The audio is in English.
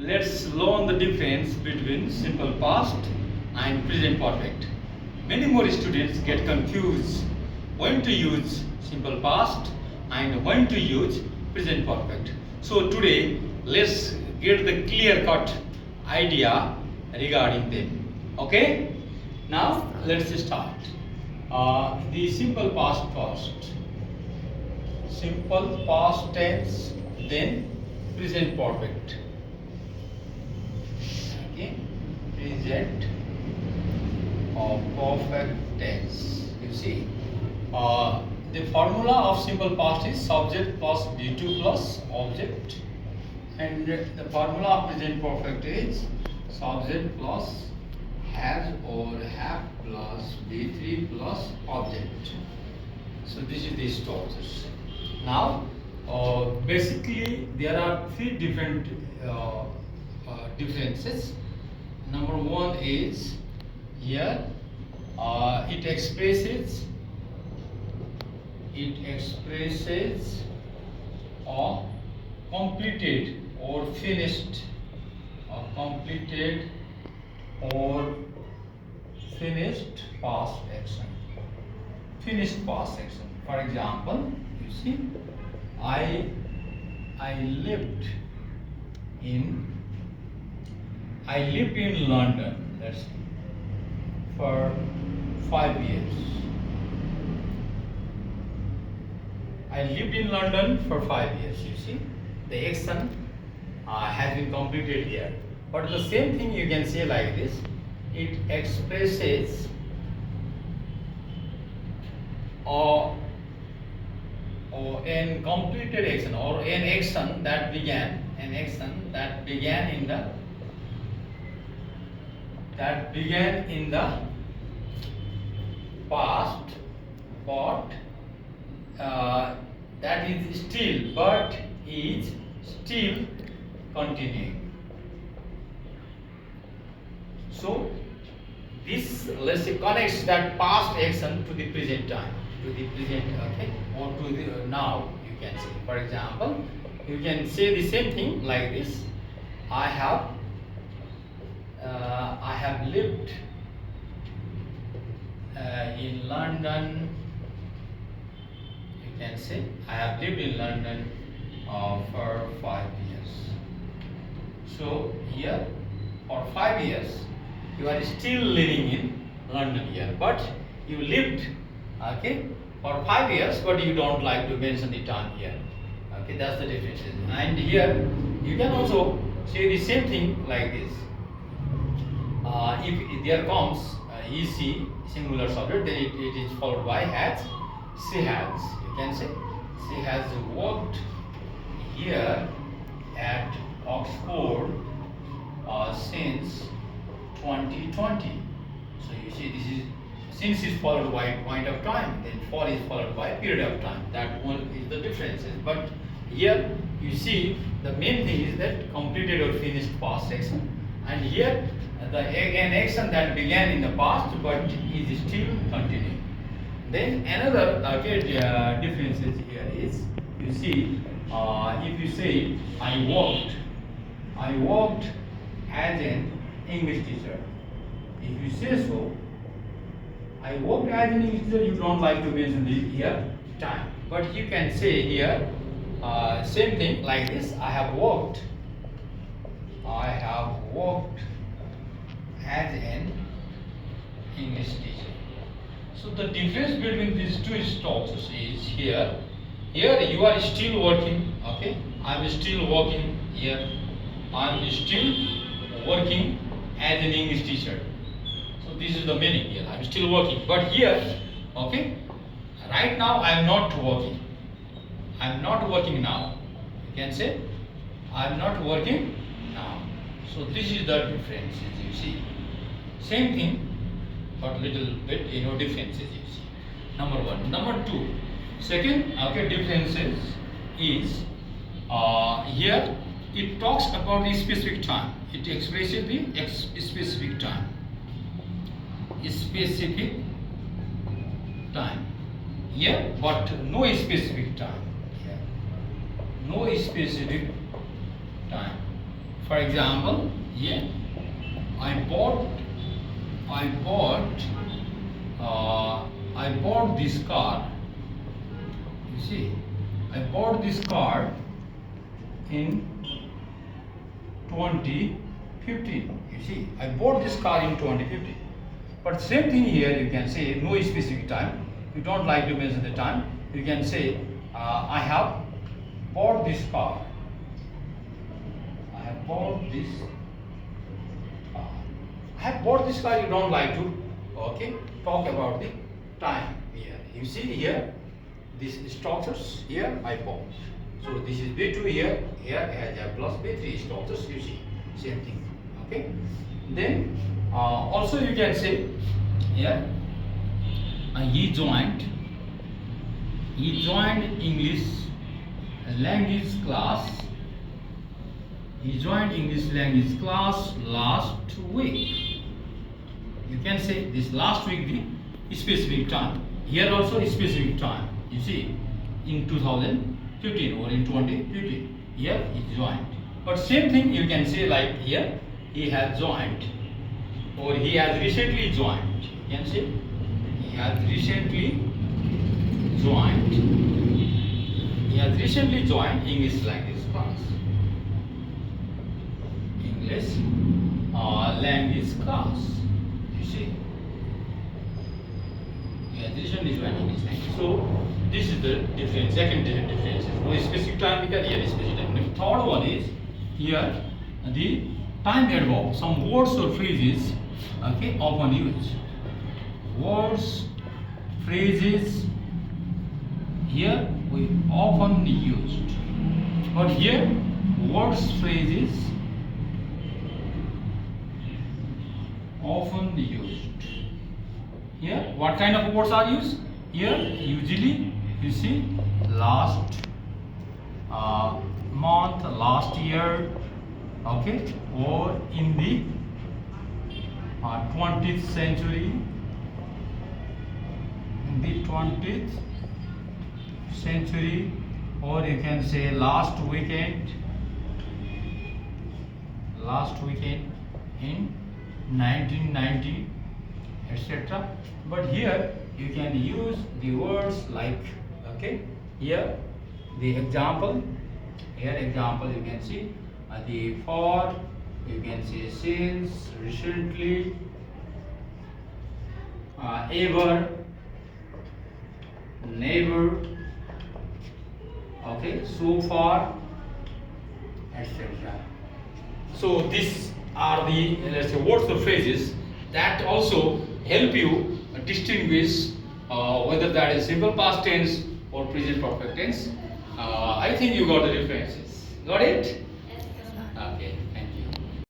let's learn the difference between simple past and present perfect. Many more students get confused when to use simple past and when to use present perfect. So today let's get the clear cut idea regarding them. Okay? Now let's start. The simple past first. Simple past tense, then present perfect. Okay, present or perfect tense. You see, the formula of simple past is subject plus V2 plus object, and the formula of present perfect is subject plus has or have plus V3 plus object. So this is the structures. Now, basically there are three different differences. Number one is here it expresses a completed or finished past action. Finished past action. For example, you see, I lived in London, let's say, for 5 years. I lived in London for 5 years. You see, the action has been completed here. But the same thing you can say like this: it expresses or an completed action or an action that began in the past, but that is still continuing. So this, let's say, connects that past action to the present time, okay, or to the now, you can say. For example, you can say the same thing like this: I have lived in London. You can say I have lived in London for 5 years. So here, for 5 years, you are still living in London here, but you lived, okay, for 5 years, but you don't like to mention the time here. Okay, that's the difference. And here, you can also say the same thing like this. If there comes EC, singular subject, then it is followed by has. She has. You can say she has worked here at Oxford since 2020. So you see, this is since is followed by point of time, then for is followed by period of time. That one is the differences. But here you see the main thing is that completed or finished past action, and here an action that began in the past but is still continuing. Then another differences here is, you see, if you say I worked as an English teacher. If you say so, I worked as an English teacher, you don't like to mention the here time. But you can say here same thing like this: I have worked as an English teacher. So the difference between these two structures is here you are still working, okay, I'm still working here, I'm still working as an English teacher. So this is the meaning here, I'm still working. But here, okay, right now I'm not working now. You can say I'm not working now. So this is the difference, you see. Same thing, but little bit, differences, you see. Number one. Number two, second, okay, differences is here it talks about the specific time. It expresses the specific time. Here, but no specific time. Here, no specific time. For example, here I bought this car. You see, I bought this car in 2015. You see, I bought this car in 2015. But same thing here, you can say no specific time. You don't like to mention the time. You can say I have bought this car. I have bought this car. I have bought this car. You don't like to, okay, talk about the time here. You see here, this structures here I bought. So this is B2 here. Here has a plus B3 structures. You see, same thing. Okay. Then also you can say here he joined English language class. He joined English language class last week. You can say this last week the specific time. Here also specific time. You see, in 2015 or in 2015. Here he joined. But same thing you can say like here he has joined or he has recently joined. You can say he has recently joined. He has recently joined English language class. English language class. You see, he has recently joined English language. So this is the difference. Second difference. No specific time because here is specific time. The third one is here the time adverb. Some words or phrases, okay, often used. Words, phrases. Here we often used. But here words, phrases often used. Here what kind of words are used? Here usually you see last month, last year, okay, or in the 20th century, in the 20th century, or you can say last weekend in 1990, etc. But here you can use the words like, okay, here the example, here example you can see the for, you can say since, recently, ever, never, okay, so far, etc. So these are the, let's say, words or phrases that also help you distinguish whether that is simple past tense or present perfect tense. I think you got the differences. Got it?